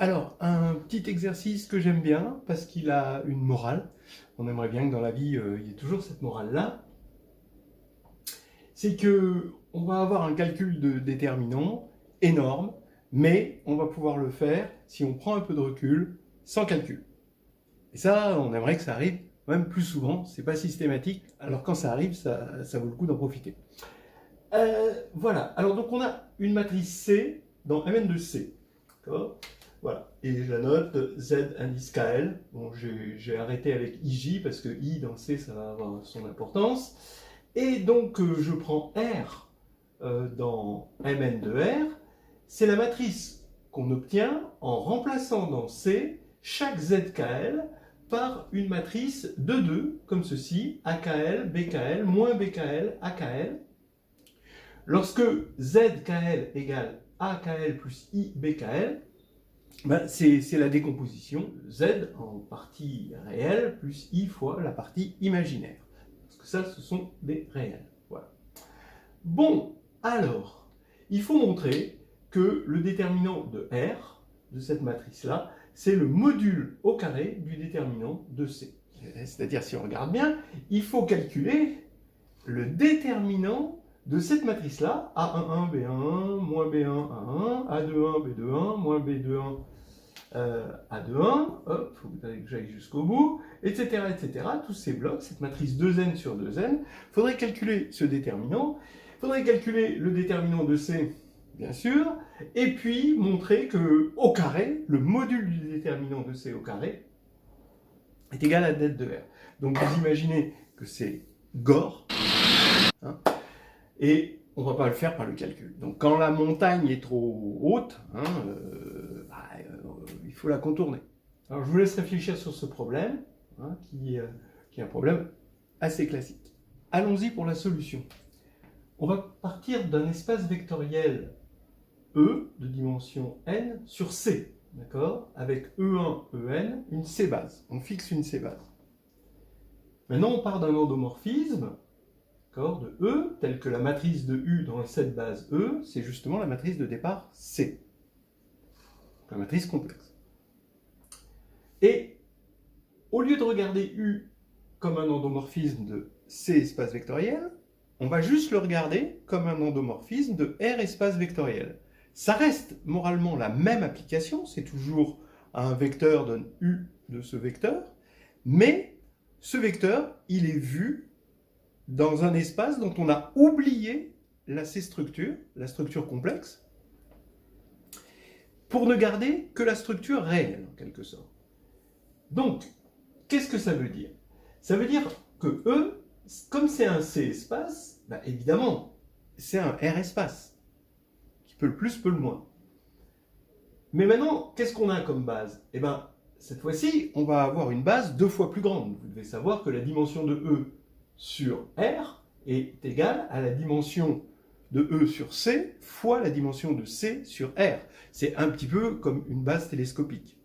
Alors, un petit exercice que j'aime bien, parce qu'il a une morale. On aimerait bien que dans la vie, il y ait toujours cette morale-là. C'est que on va avoir un calcul de déterminant énorme, mais on va pouvoir le faire si on prend un peu de recul, sans calcul. Et ça, on aimerait que ça arrive même plus souvent. C'est pas systématique. Alors quand ça arrive, ça vaut le coup d'en profiter. Voilà. Alors donc on a une matrice C dans Mn de C. D'accord ? Voilà. Et je la note Z indice KL. Bon, j'ai arrêté avec IJ parce que I dans C, ça va avoir son importance. Et donc, je prends R dans Mn de R. C'est la matrice qu'on obtient en remplaçant dans C chaque ZKL par une matrice de 2, comme ceci, AKL, BKL, moins BKL, AKL. Lorsque ZKL égale AKL plus IBKL, ben c'est la décomposition Z en partie réelle plus I fois la partie imaginaire. Parce que ça, ce sont des réels. Voilà. Bon, alors, il faut montrer que le déterminant de R, de cette matrice-là, c'est le module au carré du déterminant de C. C'est-à-dire, si on regarde bien, il faut calculer le déterminant de cette matrice-là, A11, B11, moins B1, A1, A21, B21, moins B21, A21, hop, il faut que j'aille jusqu'au bout, etc., etc. Tous ces blocs, cette matrice 2n sur 2n, il faudrait calculer ce déterminant, il faudrait calculer le déterminant de C, bien sûr, et puis montrer que au carré, le module du déterminant de C au carré est égal à z de R. Donc vous imaginez que c'est Gore, hein, et on ne va pas le faire par le calcul. Donc quand la montagne est trop haute, hein, il faut la contourner. Alors je vous laisse réfléchir sur ce problème, hein, qui est un problème assez classique. Allons-y pour la solution. On va partir d'un espace vectoriel E de dimension n sur C, d'accord, avec E1, En, une C-base. On fixe une C-base. Maintenant, on part d'un endomorphisme de E, tel que la matrice de U dans cette base E, c'est justement la matrice de départ C. La matrice complexe. Et au lieu de regarder U comme un endomorphisme de C espace vectoriel, on va juste le regarder comme un endomorphisme de R espace vectoriel. Ça reste moralement la même application, c'est toujours un vecteur donne U de ce vecteur, mais ce vecteur, il est vu dans un espace dont on a oublié la C-structure, la structure complexe, pour ne garder que la structure réelle, en quelque sorte. Donc, qu'est-ce que ça veut dire? Ça veut dire que E, comme c'est un C-espace, bah évidemment, c'est un R-espace, qui peut le plus, peut le moins. Mais maintenant, qu'est-ce qu'on a comme base? Eh bien, cette fois-ci, on va avoir une base 2 fois plus grande. Vous devez savoir que la dimension de E sur R est égale à la dimension de E sur C fois la dimension de C sur R. C'est un petit peu comme une base télescopique.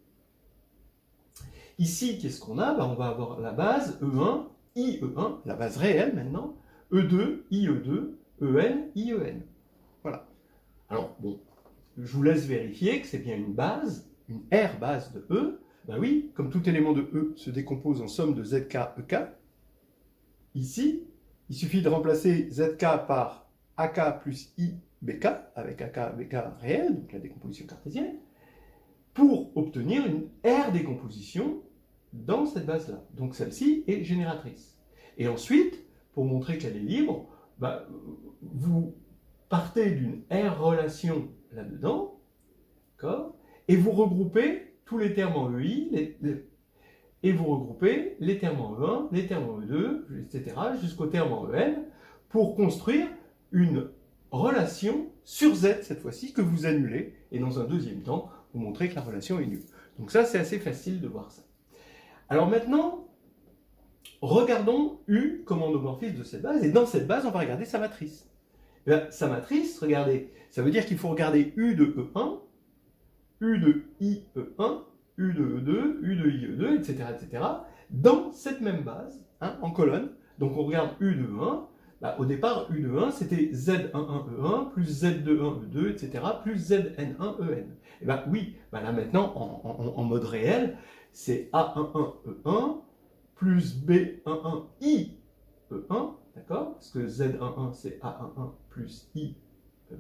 Ici, qu'est-ce qu'on a? On va avoir la base E1, IE1, la base réelle maintenant, E2, IE2, EN, IEN. Voilà. Alors, bon, je vous laisse vérifier que c'est bien une base, une R base de E. Ben oui, comme tout élément de E se décompose en somme de ZK, EK, ici, il suffit de remplacer ZK par AK plus IBK, avec AK, BK réel, donc la décomposition cartésienne, pour obtenir une R décomposition dans cette base-là. Donc celle-ci est génératrice. Et ensuite, pour montrer qu'elle est libre, vous partez d'une R relation là-dedans, et vous regroupez tous les termes en EI, et vous regroupez les termes en E1, les termes en E2, etc., jusqu'au terme en EN, pour construire une relation sur Z, cette fois-ci, que vous annulez, et dans un deuxième temps, vous montrez que la relation est nulle. Donc ça, c'est assez facile de voir ça. Alors maintenant, regardons U comme endomorphisme de cette base, et dans cette base, on va regarder sa matrice. Et bien, sa matrice, regardez, ça veut dire qu'il faut regarder U de E1, U de IE1, U de E2, U de IE2, etc., etc., dans cette même base, hein, en colonne. Donc on regarde U de E1, Bah, au départ, U de 1, c'était Z11E1 plus Z21E2, etc., plus ZN1EN. Et bien oui, bah là maintenant, en mode réel, c'est A11E1 plus B11IE1, d'accord? Parce que Z11, c'est A11 plus I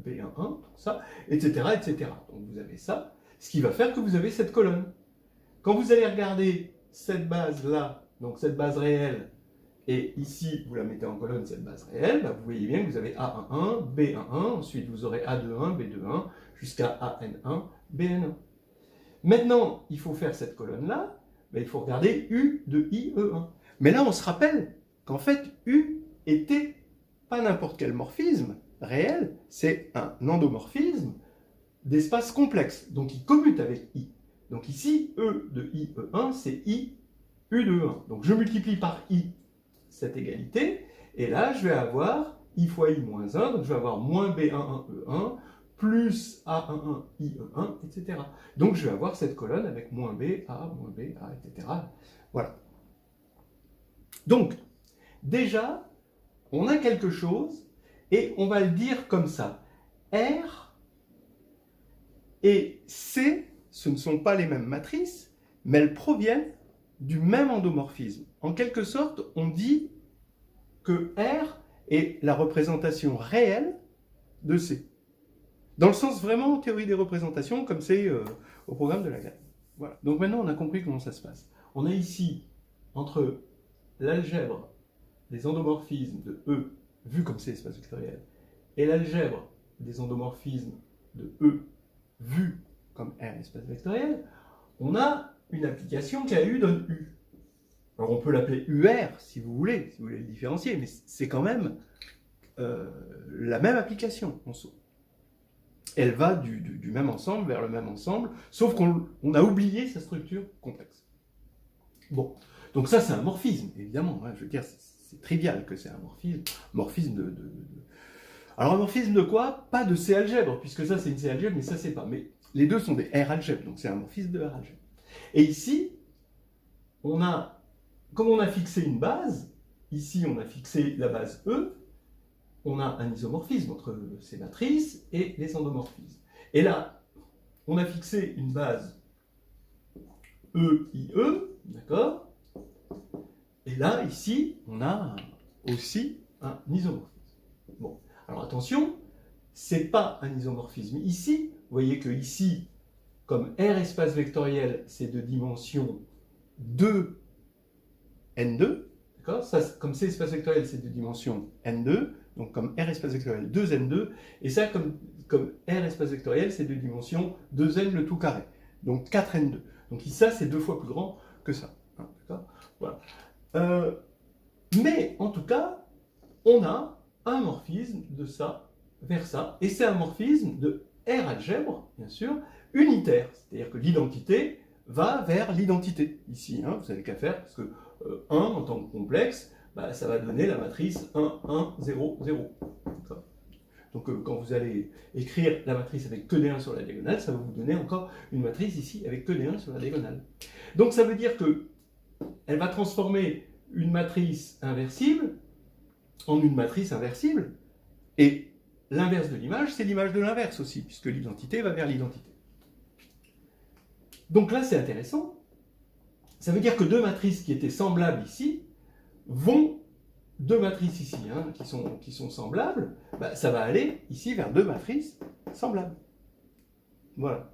B11, tout ça, etc., etc. Donc vous avez ça, ce qui va faire que vous avez cette colonne. Quand vous allez regarder cette base-là, donc cette base réelle, et ici, vous la mettez en colonne, cette base réelle, bah vous voyez bien que vous avez A11, B11, ensuite vous aurez A21, B21, jusqu'à AN1, BN1. Maintenant, il faut faire cette colonne-là, bah il faut regarder U de IE1. Mais là, on se rappelle qu'en fait, U était pas n'importe quel morphisme réel, c'est un endomorphisme d'espace complexe, donc il commute avec I. Donc ici, E de IE1, c'est I, U de E1. Donc je multiplie par I cette égalité, et là je vais avoir I fois I moins 1, donc je vais avoir moins B11E1, plus A11IE1, etc. Donc je vais avoir cette colonne avec moins B, A, etc. Voilà. Donc, déjà, on a quelque chose, et on va le dire comme ça. R et C, ce ne sont pas les mêmes matrices, mais elles proviennent du même endomorphisme. En quelque sorte, on dit que R est la représentation réelle de C. Dans le sens vraiment théorie des représentations, comme c'est au programme de Lagrange. Voilà. Donc maintenant, on a compris comment ça se passe. On a ici, entre l'algèbre des endomorphismes de E, vu comme c'est espace vectoriel, et l'algèbre des endomorphismes de E, vu comme R espace vectoriel, on a une application qui a U donne U. Alors on peut l'appeler UR si vous voulez le différencier, mais c'est quand même la même application en soi. Elle va du même ensemble vers le même ensemble, sauf qu'on a oublié sa structure complexe. Bon, donc ça c'est un morphisme, évidemment, hein, je veux dire, c'est trivial que c'est un morphisme Alors un morphisme de quoi? Pas de C-algèbre, puisque ça c'est une C-algèbre, mais ça c'est pas. Mais les deux sont des R-algèbres, donc c'est un morphisme de R-algèbre. Et ici, comme on a fixé une base, ici on a fixé la base E, on a un isomorphisme entre ces matrices et les endomorphismes. Et là, on a fixé une base EIE, d'accord? Et là, ici, on a aussi un isomorphisme. Bon, alors attention, c'est pas un isomorphisme ici. Vous voyez que ici, comme R espace vectoriel, c'est de dimension 2, N2, d'accord? Ça, comme C espace vectoriel, c'est de dimension N2, donc comme R espace vectoriel 2N2, et ça, comme R espace vectoriel, c'est de dimension 2N le tout carré, donc 4N2. Donc ça, c'est 2 fois plus grand que ça. Hein, d'accord? Voilà. Mais en tout cas, on a un morphisme de ça vers ça, et c'est un morphisme de R algèbre, bien sûr, unitaire, c'est-à-dire que l'identité va vers l'identité. Ici, hein, vous n'avez qu'à faire, parce que 1 en tant que complexe, bah, ça va donner la matrice 1, 1, 0, 0. Donc quand vous allez écrire la matrice avec que des 1 sur la diagonale, ça va vous donner encore une matrice ici avec que des 1 sur la diagonale. Donc ça veut dire qu'elle va transformer une matrice inversible en une matrice inversible, et l'inverse de l'image, c'est l'image de l'inverse aussi, puisque l'identité va vers l'identité. Donc là, c'est intéressant. Ça veut dire que deux matrices qui étaient semblables ici vont, deux matrices ici, hein, qui sont semblables, bah, ça va aller ici vers deux matrices semblables. Voilà.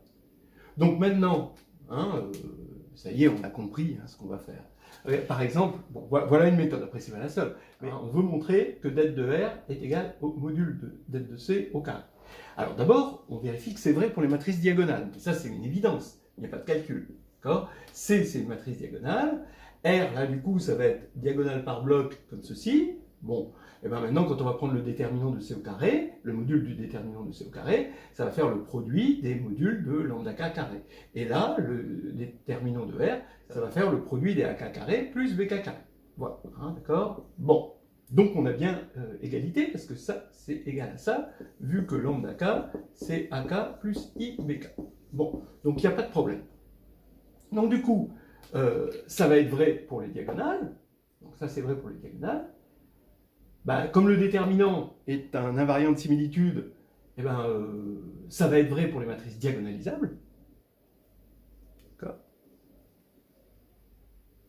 Donc maintenant, hein, ça y est, on a compris hein, ce qu'on va faire. Par exemple, bon, voilà une méthode, après c'est pas la seule, mais on veut montrer que det de R est égal au module de det de C au carré. Alors d'abord, on vérifie que c'est vrai pour les matrices diagonales. Ça, c'est une évidence, il n'y a pas de calcul. C, c'est une matrice diagonale. R, là, du coup, ça va être diagonale par bloc, comme ceci. Bon, et bien maintenant, quand on va prendre le déterminant de C au carré, le module du déterminant de C au carré, ça va faire le produit des modules de lambda k carré. Et là, le déterminant de R, ça va faire le produit des AK carré plus BK carré. Voilà, hein, d'accord? Bon, donc on a bien égalité, parce que ça, c'est égal à ça, vu que lambda k, c'est AK plus IBK. Bon, donc il n'y a pas de problème. Donc du coup, ça va être vrai pour les diagonales, donc ça c'est vrai pour les diagonales, bah, comme le déterminant est un invariant de similitude, eh ben, ça va être vrai pour les matrices diagonalisables.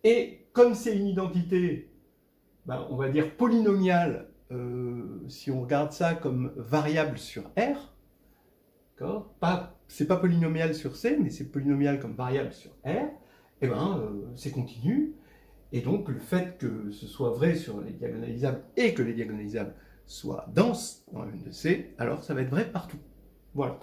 Et comme c'est une identité, ben, on va dire polynomiale, si on regarde ça comme variable sur R, c'est pas polynomial sur C, mais c'est polynomial comme variable sur R, et ben, c'est continu. Et donc, le fait que ce soit vrai sur les diagonalisables et que les diagonalisables soient denses dans la une de C, alors ça va être vrai partout. Voilà.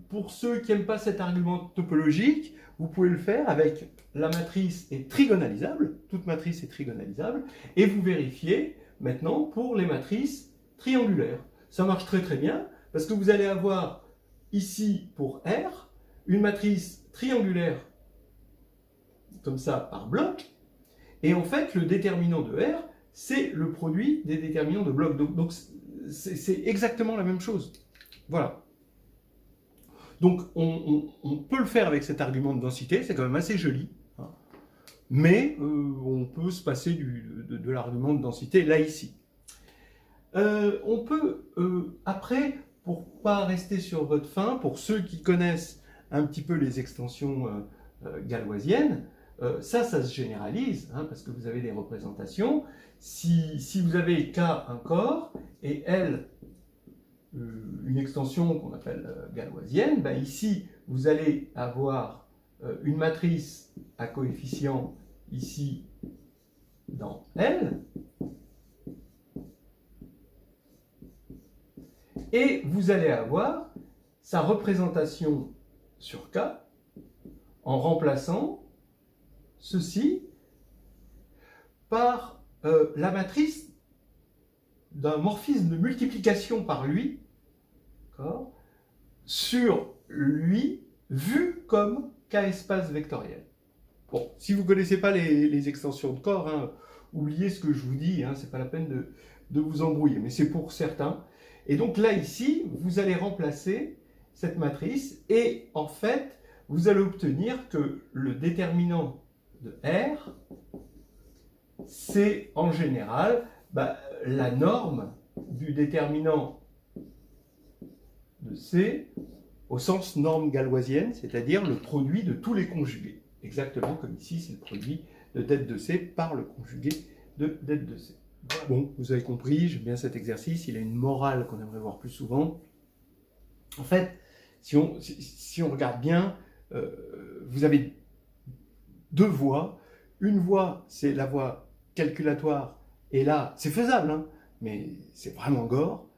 Pour ceux qui n'aiment pas cet argument topologique, vous pouvez le faire avec la matrice est trigonalisable, toute matrice est trigonalisable, et vous vérifiez maintenant pour les matrices triangulaires. Ça marche très très bien, parce que vous allez avoir ici pour R, une matrice triangulaire comme ça par bloc, et en fait le déterminant de R, c'est le produit des déterminants de blocs. Donc c'est exactement la même chose. Voilà. Donc on peut le faire avec cet argument de densité, c'est quand même assez joli, hein. Mais on peut se passer de l'argument de densité là ici. On peut après, pour ne pas rester sur votre faim, pour ceux qui connaissent un petit peu les extensions galoisiennes, ça se généralise, hein, parce que vous avez des représentations. Si vous avez K un corps et L une extension qu'on appelle galoisienne, ben ici vous allez avoir une matrice à coefficient ici dans L, et vous allez avoir sa représentation sur K en remplaçant ceci par la matrice d'un morphisme de multiplication par lui, sur lui vu comme K espace vectoriel. Bon, si vous ne connaissez pas les extensions de corps, hein, oubliez ce que je vous dis, hein, c'est pas la peine de vous embrouiller, mais c'est pour certains. Et donc là, ici, vous allez remplacer cette matrice, et en fait, vous allez obtenir que le déterminant de R, c'est en général la norme du déterminant de C au sens norme galoisienne, c'est-à-dire le produit de tous les conjugués. Exactement comme ici, c'est le produit de det de C par le conjugué de det de C. Voilà. Bon, vous avez compris, j'aime bien cet exercice, il a une morale qu'on aimerait voir plus souvent. En fait, si on regarde bien, vous avez deux voies. Une voie, c'est la voie calculatoire, et là, c'est faisable, hein, mais c'est vraiment gore.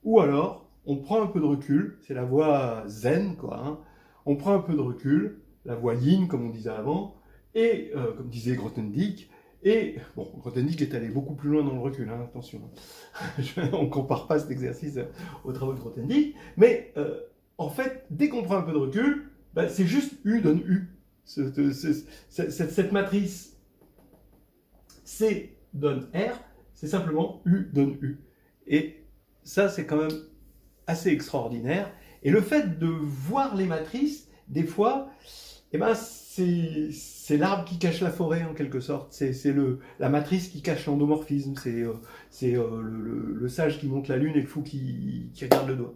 Ou alors, on prend un peu de recul, c'est la voie zen, quoi, hein. On prend un peu de recul, la voie yin, comme on disait avant, et comme disait Grothendieck, et bon, Grothendieck est allé beaucoup plus loin dans le recul, hein, attention. On ne compare pas cet exercice aux travaux de Grothendieck, mais en fait, dès qu'on prend un peu de recul, c'est juste U donne U. Cette matrice C donne R, c'est simplement U donne U. Et ça, c'est quand même assez extraordinaire. Et le fait de voir les matrices, des fois, eh ben, c'est l'arbre qui cache la forêt, en quelque sorte. C'est la matrice qui cache l'endomorphisme. C'est le sage qui monte la lune et le fou qui regarde le doigt.